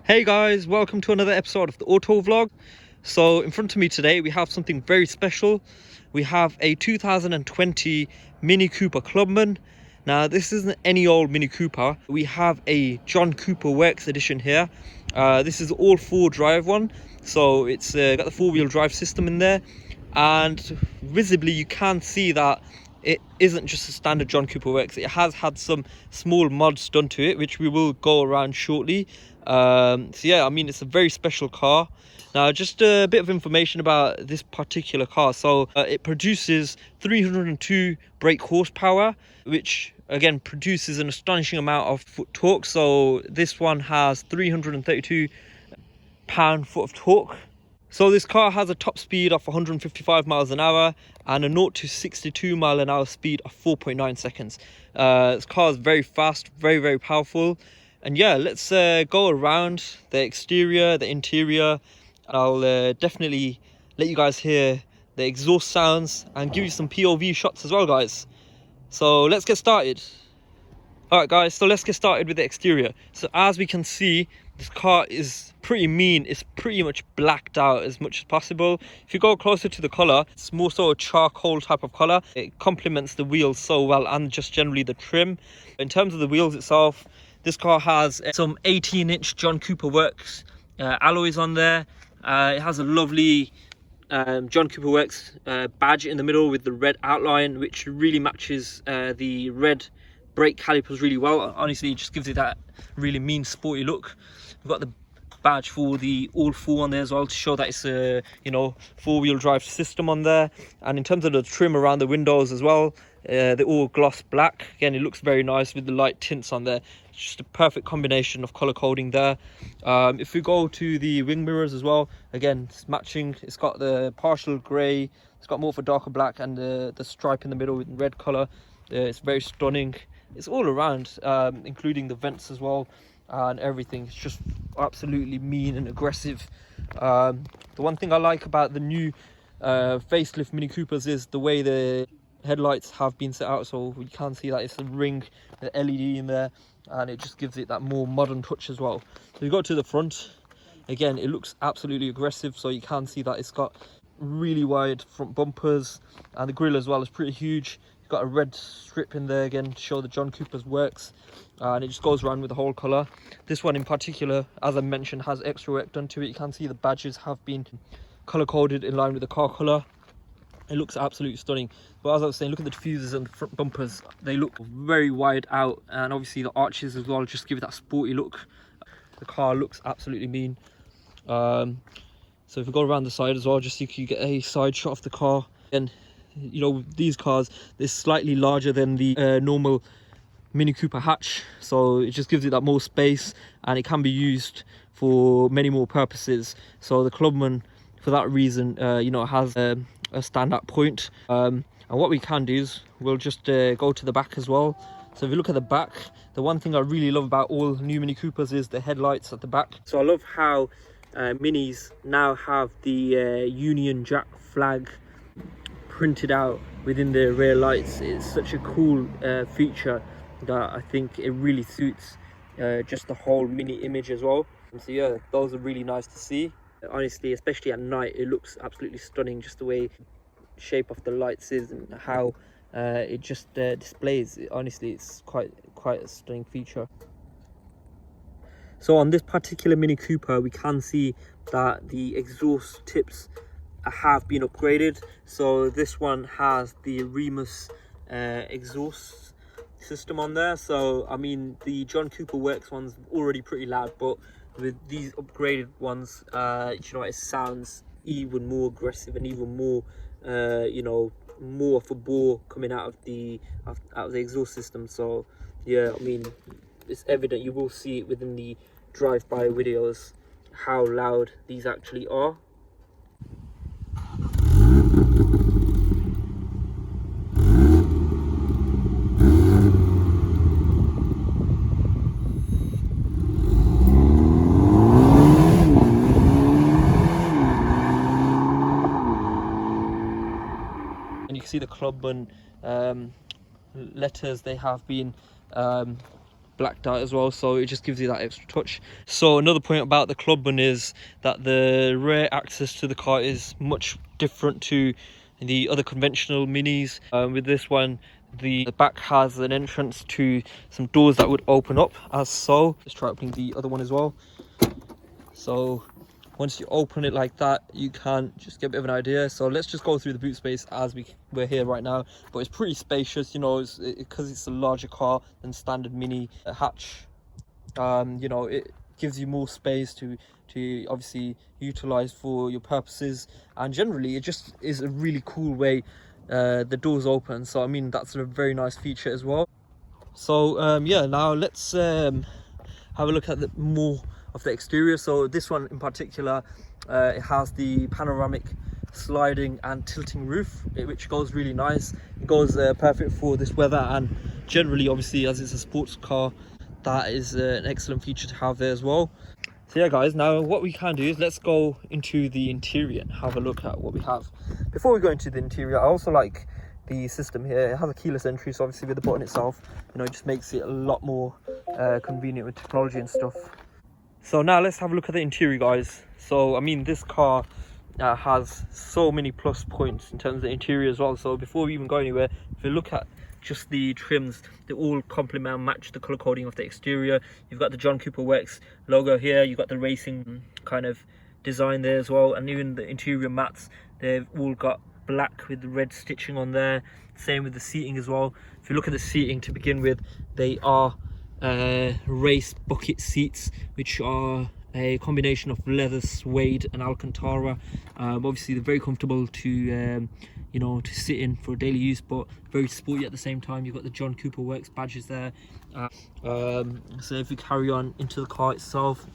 Hey guys, welcome to another episode of the Auto Vlog. So in front of me today we have something very special. We have a 2020 Mini Cooper Clubman. Now this isn't any old Mini Cooper. We have a John Cooper Works edition here. This is all 4 drive one, so it's got the 4-wheel drive system in there, and visibly you can see that it isn't just a standard John Cooper Works. It has had some small mods done to it, which we will go around shortly. So yeah, I mean, it's a very special car. Now, just a bit of information about this particular car. So it produces 302 brake horsepower, which again produces an astonishing amount of foot torque. So this one has 332 pound-foot of torque. So this car has a top speed of 155 miles an hour and a 0 to 62 mile an hour speed of 4.9 seconds. This car is very fast, very powerful. And yeah, let's go around the exterior, the interior. I'll definitely let you guys hear the exhaust sounds and give you some POV shots as well, guys. So let's get started. Alright guys, so let's get started with the exterior. So as we can see, this car is pretty mean. It's pretty much blacked out as much as possible. If you go closer to the colour, it's more so a charcoal type of colour. It complements the wheels so well, and just generally the trim. In terms of the wheels itself, this car has some 18-inch John Cooper Works alloys on there. It has a lovely John Cooper Works badge in the middle with the red outline, which really matches the red brake calipers really well. Honestly, it just gives it that really mean sporty look. We've got the badge for the all 4 on there as well, to show that it's a 4-wheel drive system on there. And in terms of the trim around the windows as well, they're all gloss black. Again, it looks very nice with the light tints on there. It's just a perfect combination of color coding there. If we go to the wing mirrors as well, again, it's matching. It's got the partial gray, it's got more of a darker black, and the stripe in the middle with red color. It's very stunning. It's all around, including the vents as well, and everything. It's just absolutely mean and aggressive. The one thing I like about the new facelift Mini Coopers is the way the headlights have been set out. So you can see that it's a ring, the LED in there, and it just gives it that more modern touch as well. So you go to the front, again, it looks absolutely aggressive. So you can see that it's got really wide front bumpers, and the grille as well is pretty huge. Got a red strip in there again to show the John Cooper's Works, and it just goes around with the whole color. This one in particular, as I mentioned, has extra work done to it. You can see the badges have been color coded in line with the car color. It looks absolutely stunning. But as I was saying, look at the diffusers and the front bumpers. They look very wide out, and obviously the arches as well just give it that sporty look. The car looks absolutely mean. So if we go around the side as well, just so you can get a side shot of the car. And these cars, they're slightly larger than the normal Mini Cooper hatch, so it just gives it that more space, and it can be used for many more purposes. So the Clubman, for that reason, has a standout point. And what we can do is we'll just go to the back as well. So if you look at the back, the one thing I really love about all new Mini Coopers is the headlights at the back. So I love how Minis now have the Union Jack flag printed out within the rear lights. It's such a cool feature that I think it really suits just the whole Mini image as well. And so yeah, those are really nice to see. Honestly, especially at night, it looks absolutely stunning, just the way shape of the lights is and how it just displays. Honestly, it's quite a stunning feature. So on this particular Mini Cooper, we can see that the exhaust tips have been upgraded. So this one has the Remus exhaust system on there. So I mean, the John Cooper Works one's already pretty loud, but with these upgraded ones, it sounds even more aggressive and even more more of a bore coming out of the exhaust system. So yeah, I mean, it's evident, you will see it within the drive-by videos how loud these actually are. See the Clubman letters, they have been blacked out as well, so it just gives you that extra touch. So another point about the Clubman is that the rear access to the car is much different to the other conventional Minis. With this one, the back has an entrance to some doors that would open up as so. Let's try opening the other one as well. So once you open it like that, you can just get a bit of an idea. So let's just go through the boot space as we're here right now. But it's pretty spacious, you know, because it's a larger car than standard Mini hatch. You know, it gives you more space to obviously utilize for your purposes, and generally it just is a really cool way the doors open. So I mean, that's a very nice feature as well. So yeah, now let's have a look at the more of the exterior. So this one in particular, it has the panoramic sliding and tilting roof, which goes really nice. It goes perfect for this weather, and generally obviously as it's a sports car, that is an excellent feature to have there as well. So yeah guys, now what we can do is let's go into the interior and have a look at what we have. Before we go into the interior, I also like the system here. It has a keyless entry, so obviously with the button itself, you know, it just makes it a lot more convenient with technology and stuff. So now let's have a look at the interior, guys. So I mean, this car has so many plus points in terms of the interior as well. So before we even go anywhere, if you look at just the trims, they all complement and match the color coding of the exterior. You've got the John Cooper Works logo here, you've got the racing kind of design there as well, and even the interior mats, they've all got black with red stitching on there. Same with the seating as well. If you look at the seating to begin with, they are race bucket seats, which are a combination of leather, suede and Alcantara. Obviously they're very comfortable to you know, to sit in for daily use, but very sporty at the same time. You've got the John Cooper Works badges there. So if we carry on into the car itself,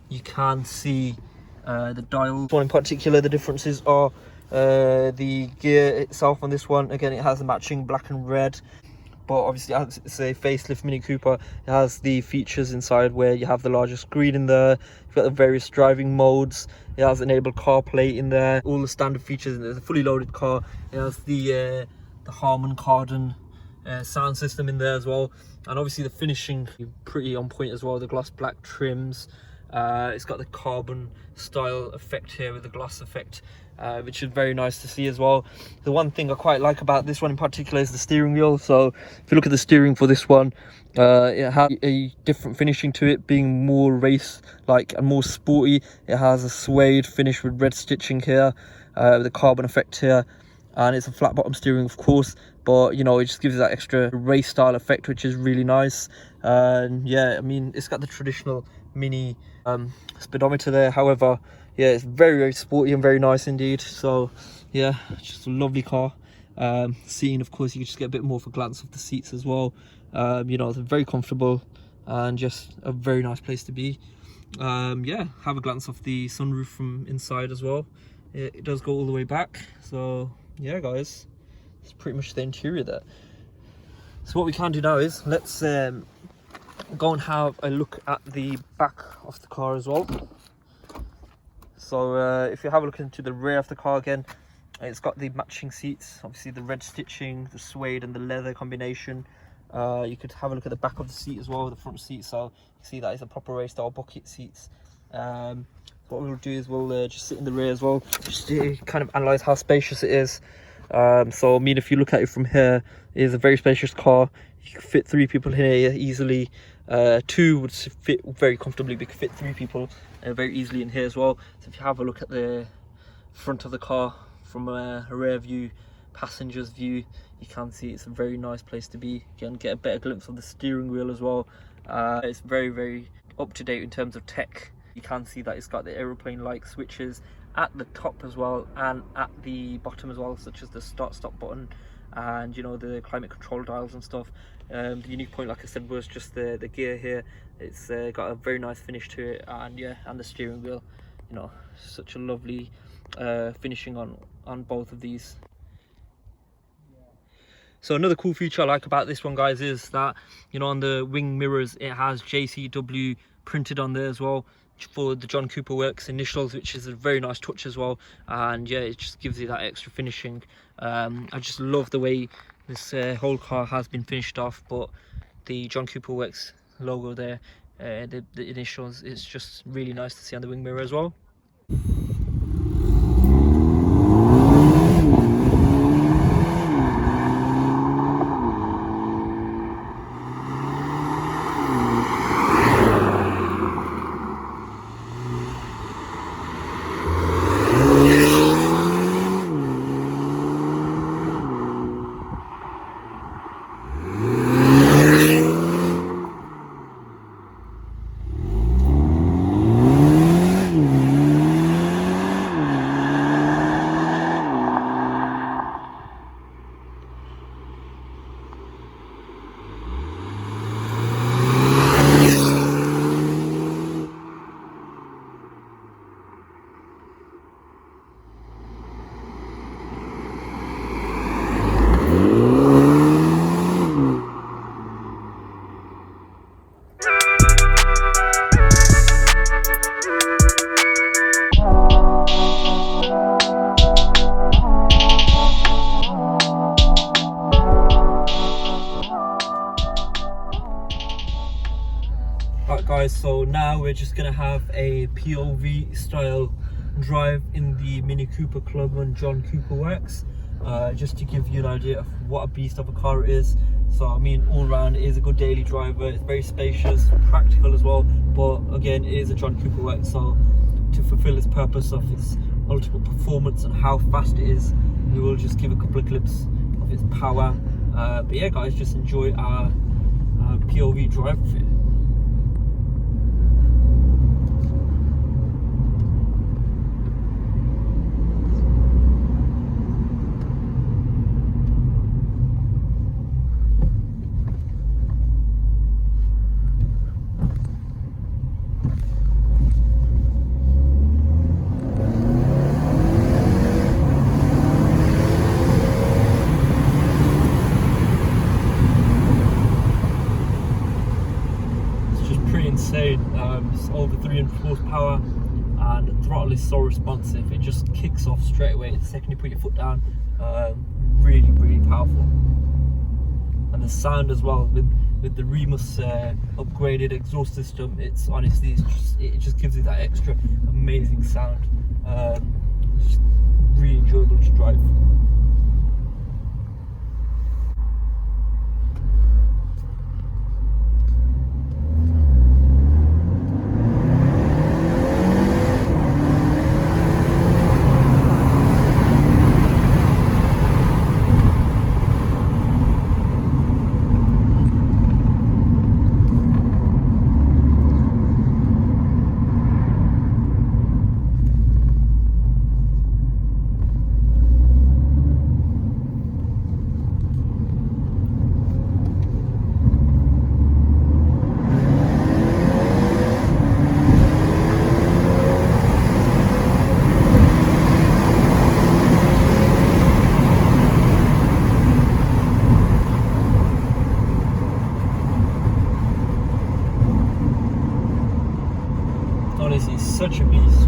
you can see the dial. One in particular, the differences are the gear itself on this one. Again, it has a matching black and red, but obviously as it's a facelift Mini Cooper, it has the features inside where you have the larger screen in there. You've got the various driving modes. It has enabled CarPlay in there, all the standard features. It's a fully loaded car. It has the Harman Kardon sound system in there as well, and obviously the finishing pretty on point as well. The gloss black trims. It's got the carbon style effect here with the gloss effect, which is very nice to see as well. The one thing I quite like about this one in particular is the steering wheel. So if you look at the steering for this one, it has a different finishing to it, being more race like and more sporty. It has a suede finish with red stitching here, with the carbon effect here, and it's a flat bottom steering of course, but you know, it just gives that extra race style effect, which is really nice. And yeah, I mean, it's got the traditional Mini speedometer there. However, yeah, it's very, very sporty and very nice indeed. So yeah, just a lovely car. Seating, of course, you can just get a bit more of a glance of the seats as well. You know, they're very comfortable and just a very nice place to be. Yeah, have a glance of the sunroof from inside as well. It does go all the way back. So yeah guys, it's pretty much the interior there. So what we can do now is let's go and have a look at the back of the car as well. So if you have a look into the rear of the car again, it's got the matching seats, obviously the red stitching, the suede and the leather combination. You could have a look at the back of the seat as well, the front seat. So you see that it's a proper race style bucket seats. What we'll do is we'll just sit in the rear as well, just to kind of analyze how spacious it is. So I mean, if you look at it from here, it is a very spacious car. You can fit 3 people in here easily. 2 would fit very comfortably, but you can fit 3 people very easily in here as well. So if you have a look at the front of the car from a rear view, passenger's view, you can see it's a very nice place to be. You can get a better glimpse of the steering wheel as well. It's very, very up to date in terms of tech. You can see that it's got the aeroplane like switches at the top as well and at the bottom as well, such as the start stop button and, you know, the climate control dials and stuff. The unique point, like I said, was just the gear here. It's got a very nice finish to it, and yeah, and the steering wheel, you know, such a lovely finishing on both of these. So another cool feature I like about this one, guys, is that, you know, on the wing mirrors it has JCW printed on there as well for the John Cooper Works initials, which is a very nice touch as well. And yeah, it just gives you that extra finishing. I just love the way this whole car has been finished off, but the John Cooper Works logo there, the initials. It's just really nice to see on the wing mirror as well. Right guys, so now we're just gonna have a POV style drive in the Mini Cooper Clubman John Cooper Works, just to give you an idea of what a beast of a car it is. So I mean, all round it is a good daily driver. It's very spacious, practical as well, but again, it is a John Cooper Works, so to fulfill its purpose of its ultimate performance and how fast it is, we will just give a couple of clips of its power. But yeah guys, just enjoy our POV drive of it. Insane. It's over 300 horsepower and the throttle is so responsive. It just kicks off straight away the second you put your foot down. Really powerful, and the sound as well with the Remus upgraded exhaust system. It's honestly, it just gives it that extra amazing sound. Just really enjoyable to drive. Honestly, such a beast.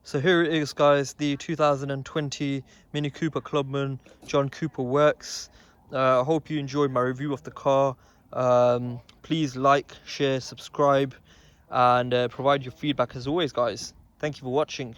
So here it is guys, the 2020 Mini Cooper Clubman John Cooper Works. I hope you enjoyed my review of the car. Please like, share, subscribe, and provide your feedback as always guys. Thank you for watching.